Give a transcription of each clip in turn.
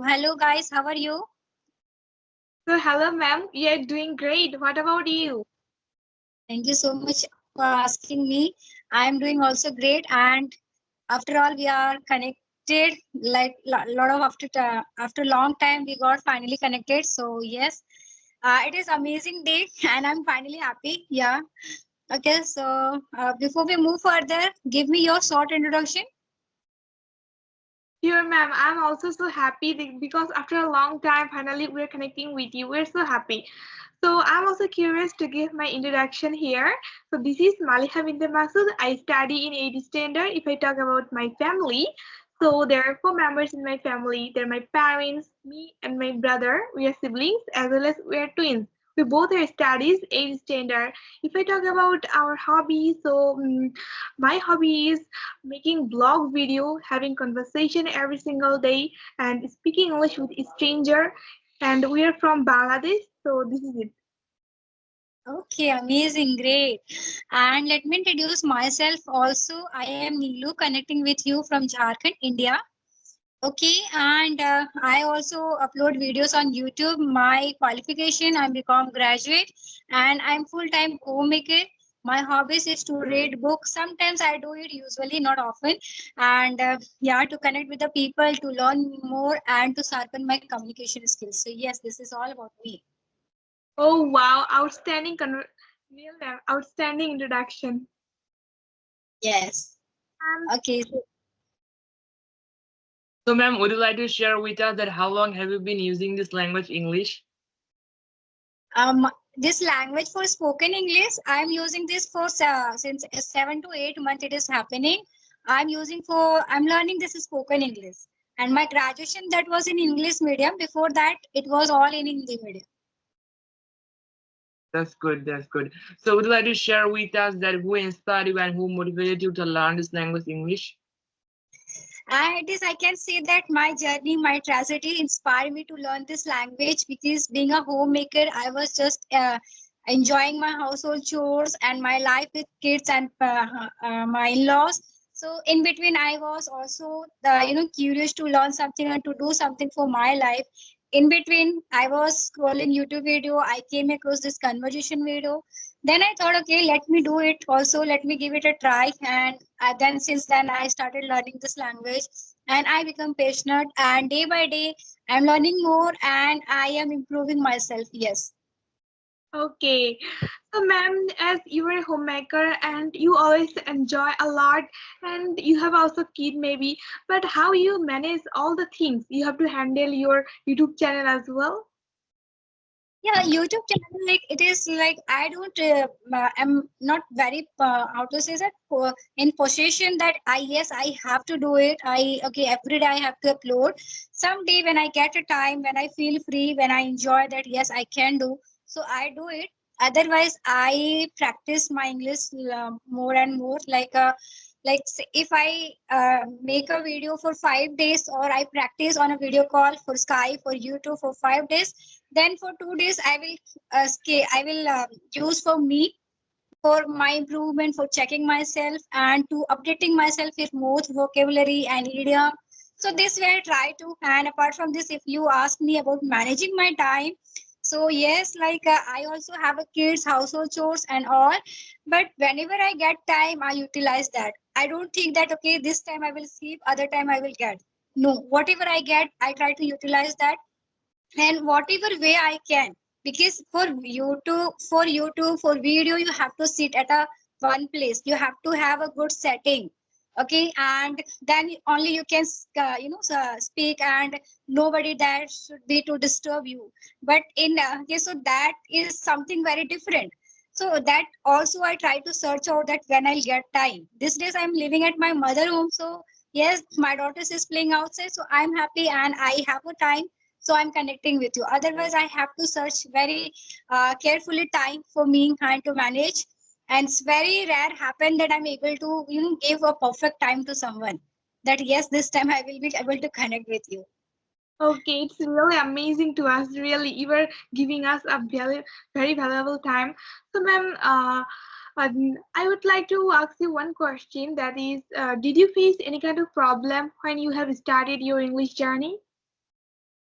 hello guys, how are you? So, hello, ma'am. We are doing great. What about you? Thank you so much for asking me. I am doing also great, and after all, we are connected. Like lot of after long time, we got finally connected. So yes, it is amazing day, and I'm finally happy. Yeah. Okay. So before we move further, give me your short introduction. Here, ma'am. I'm also so happy because after a long time, finally we're connecting with you. We're so happy. So, I'm also curious to give my introduction here. So, this is Maliha Binti Masood. I study in 8th standard. If I talk about my family, so there are four members in my family. They're my parents, me, and my brother. We are siblings as well as we are twins. We both are studies 8th standard. If I talk about our hobby, so my hobby is making blog video, having conversation every single day, and speaking English with a stranger. And we are from Bangladesh, so this is it. Okay, amazing, great. And let me introduce myself also. I am Neelu connecting with you from Jharkhand, India. Okay, and I also upload videos on YouTube. My qualification, I'm become graduate, and I'm full-time homemaker. My hobbies is to read books. Sometimes I do it, usually not often. And yeah, to connect with the people, to learn more, and to sharpen my communication skills. So yes, this is all about me. Oh wow, real outstanding introduction. Yes. And Okay. So, So, ma'am, would you like to share with us that how long have you been using this language, English? this language for spoken English, I'm using this for since 7 to 8 months. It is happening. I'm learning this spoken English, and my graduation that was in English medium. Before that, it was all in Hindi medium. That's good. That's good. So, would you like to share with us that who inspired you and who motivated you to learn this language, English? And it is, I can say that my journey, my tragedy inspired me to learn this language because being a homemaker, I was just enjoying my household chores and my life with kids and my in-laws. So in between, I was also curious to learn something and to do something for my life. In between, I was scrolling YouTube video. I came across this conversation video. Then I thought, okay, let me do it also. Let me give it a try. And then since then, I started learning this language, and I become passionate. And day by day, I'm learning more, and I am improving myself. Yes. okay, so ma'am, as you are a homemaker and you always enjoy a lot, and you have also kid maybe, but how you manage all the things? You have to handle your YouTube channel as well. Yeah, YouTube channel, like it is like I don't, I'm not very, how to say that, in possession that yes, I have to do it. Okay, every day I have to upload. Someday when I get a time, when I feel free, when I enjoy that, yes, I can do. So I do it. Otherwise, I practice my English more and more. Like if I make a video for 5 days, or I practice on a video call for Skype or YouTube for 5 days, then for 2 days I will use for me, for my improvement, for checking myself and to updating myself with more vocabulary and idiom. So this way I try to. And apart from this, if you ask me about managing my time, so yes, like I also have a kids, household chores and all. But whenever I get time, I utilize that. I don't think that okay, this time I will sleep, other time I will get. No, whatever I get, I try to utilize that, and whatever way I can. Because for video, you have to sit at a one place. You have to have a good setting. Okay, and then only you can speak, and nobody there should be to disturb you. But in okay, so that is something very different. So that also I try to search out that when I'll get time. These days I'm living at my mother home, so yes, my daughter is playing outside, so I'm happy and I have a time, so I'm connecting with you. Otherwise I have to search very carefully time for me and to manage, and it's very rare happen that I'm able to give a perfect time to someone, that yes, this time I will be able to connect with you. Okay, it's really amazing to us. Really, you were giving us a very valuable time. So, ma'am, I would like to ask you one question. That is, did you face any kind of problem when you have started your English journey?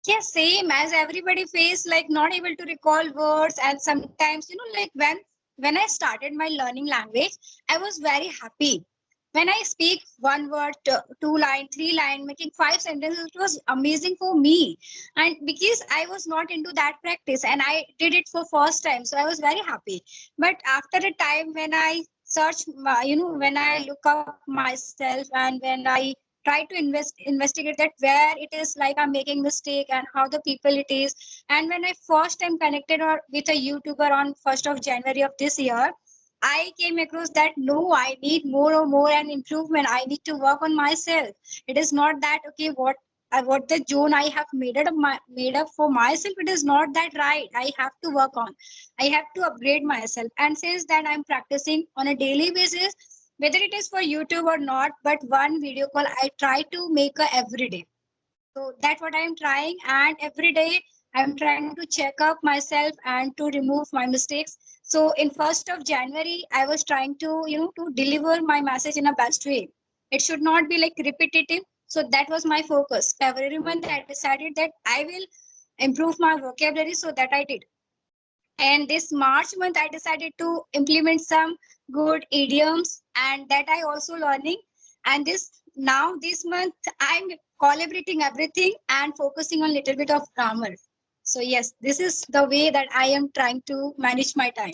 Yes, same as everybody face, like not able to recall words. And sometimes, like when I started my learning language, I was very happy. When I speak one word, two line, three line, making five sentences, it was amazing for me. And because I was not into that practice and I did it for first time, so I was very happy. But after a time when I search, when I look up myself and when I try to investigate that where it is like I'm making mistake and how the people it is. And when I first time connected or with a YouTuber on 1st of January of this year, I came across that no, I need more or more and improvement. I need to work on myself. It is not that okay, what the zone I have made up for myself. It is not that right. I have to work on. I have to upgrade myself. And since then, I'm practicing on a daily basis, whether it is for YouTube or not. But one video call I try to make a every day. So that's what I'm trying. And every day I'm trying to check up myself and to remove my mistakes. So in 1st of January, I was trying to, to deliver my message in a best way. It should not be like repetitive. So that was my focus. February month, I decided that I will improve my vocabulary. So that I did. And this March month, I decided to implement some good idioms and that I also learning. And this month, I'm collaborating everything and focusing on little bit of grammar. So yes, this is the way that I am trying to manage my time.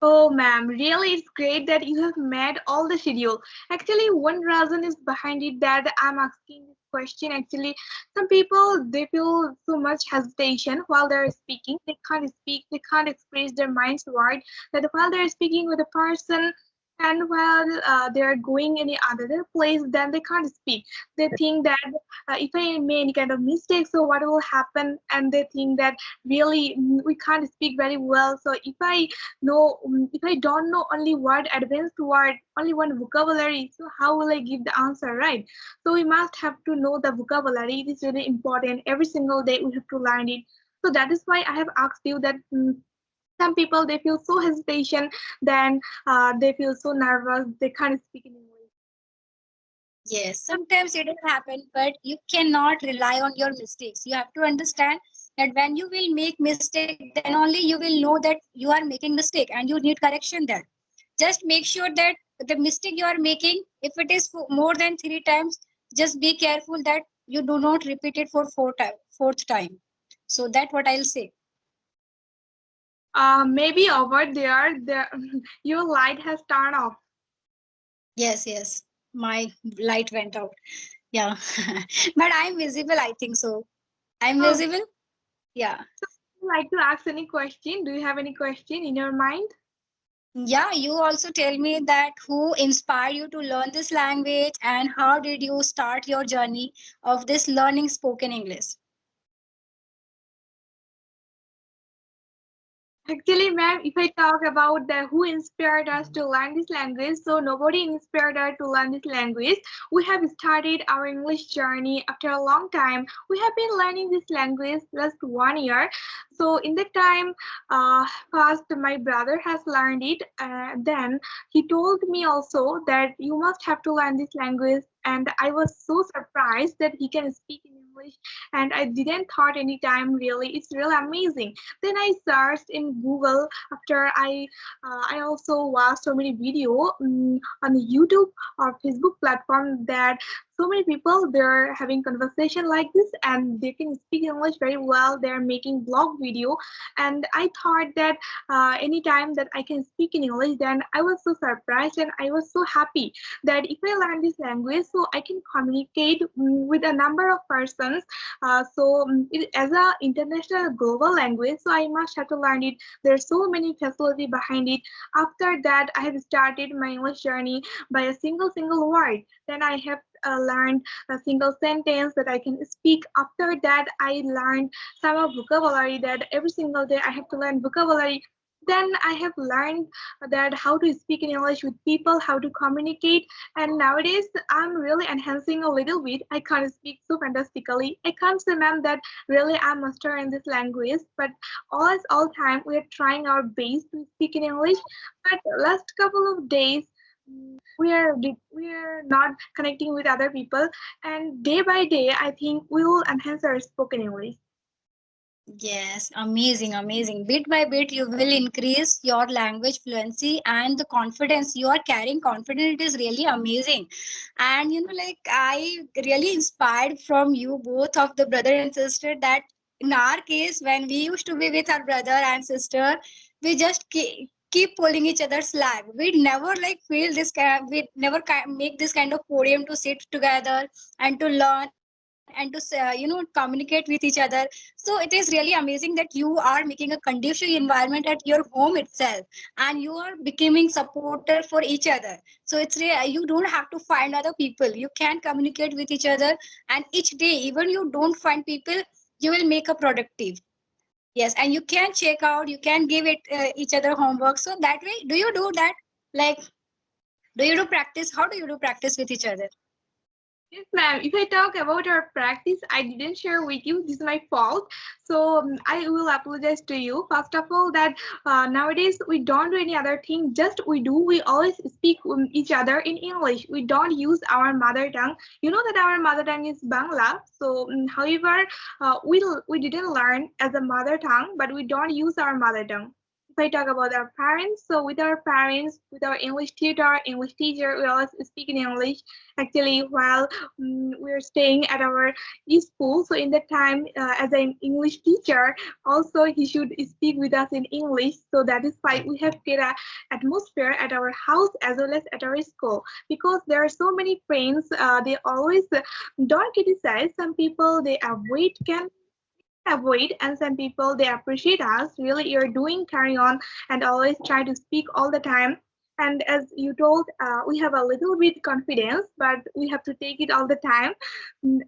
Oh, ma'am, really, it's great that you have made all the schedule. Actually, one reason is behind it that I'm asking this question. Actually, some people they feel so much hesitation while they're speaking. They can't speak, they can't express their mind's word. That while they're speaking with a person and while they're going any other place, then they can't speak. They think that if I make any kind of mistake, so what will happen? And they think that really we can't speak very well. So if I don't know only word, advanced word, only one vocabulary, so how will I give the answer, right? So we must have to know the vocabulary. It is really important. Every single day we have to learn it. So that is why I have asked you that some people they feel so hesitation, then they feel so nervous, they can't speak in English. Yes, sometimes it will happen, but you cannot rely on your mistakes. You have to understand that when you will make mistake, then only you will know that you are making mistake and you need correction there. Just make sure that the mistake you are making, if it is more than three times, just be careful that you do not repeat it for fourth time. So that's what I'll say. Maybe over there, your light has turned off. Yes, my light went out. Yeah, but I'm visible, I think so. I'm Oh, visible. Yeah. would you like to ask any question? Do you have any question in your mind? Yeah, you also tell me that who inspired you to learn this language and how did you start your journey of this learning spoken English? Actually, ma'am, if I talk about the who inspired us to learn this language, so nobody inspired us to learn this language. We have started our English journey after a long time. We have been learning this language last 1 year. So in that time, first my brother has learned it. Then he told me also that you must have to learn this language. And I was so surprised that he can speak in English. And I didn't thought any time really. It's really amazing. Then I searched in Google after I also watched so many video on the YouTube or Facebook platform that so many people they're having conversation like this and they can speak English very well. They're making blog video, and I thought that anytime that I can speak in English, then I was so surprised and I was so happy that if I learn this language, so I can communicate with a number of persons as a international global language, so I must have to learn it. There's so many facility behind it. After that, I have started my English journey by a single word. Then I have learned a single sentence that I can speak. After that, I learned some of vocabulary that every single day I have to learn vocabulary. Then I have learned that how to speak in English with people, how to communicate, and nowadays I'm really enhancing a little bit. I can't speak so fantastically. I can't say, ma'am, that really I'm master in this language, but all time we are trying our best to speak in English. But last couple of days, we are not connecting with other people, and day by day I think we will enhance our spoken English. Yes, amazing, amazing. Bit by bit, you will increase your language fluency and the confidence you are carrying. Confidence, it is really amazing. And like I really inspired from you, both of the brother and sister, that in our case, when we used to be with our brother and sister, we just keep pulling each other's leg. We never like feel this kind. We never make this kind of podium to sit together and to learn and to communicate with each other. So it is really amazing that you are making a conducive environment at your home itself, and you are becoming supporter for each other. So you don't have to find other people, you can communicate with each other. And each day, even you don't find people, you will make a productive. Yes, and you can check out, you can give it each other homework. So that way, do you do that? Like, do you do practice? How do you do practice with each other? Yes, ma'am. If I talk about our practice, I didn't share with you. This is my fault. So I will apologize to you. First of all, that nowadays we don't do any other thing. Just we always speak each other in English. We don't use our mother tongue. You know that our mother tongue is Bangla. So, however, we didn't learn as a mother tongue, but we don't use our mother tongue. If I talk about our parents, so with our parents, with our English tutor, English teacher, we always speak in English. Actually, while we're staying at our school, so in that time, as an English teacher, also he should speak with us in English. So that is why we have get a atmosphere at our house as well as at our school. Because there are so many friends, they always don't criticize. Some people they avoid, and some people they appreciate us. Really, you're doing carry on and always try to speak all the time. And as you told, we have a little bit confidence, but we have to take it all the time.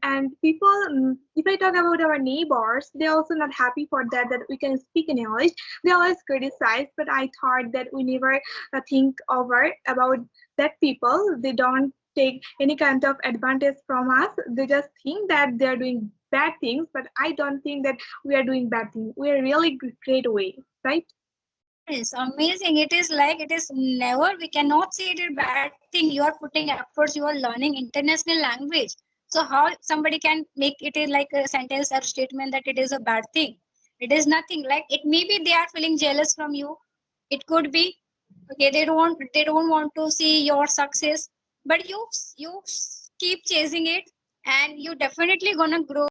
And people, if I talk about our neighbors, they're also not happy for that we can speak in English. They always criticize, but I thought that we never think over about that people. They don't take any kind of advantage from us. They just think that they're doing bad things, but I don't think that we are doing bad things. We are really great way, right? It's amazing. It is like it is never, we cannot say it is a bad thing. You are putting efforts, you are learning international language. So how somebody can make it is like a sentence or statement that it is a bad thing? It is nothing. Like it maybe they are feeling jealous from you. It could be okay, they don't want to see your success, but you keep chasing it, and you definitely gonna grow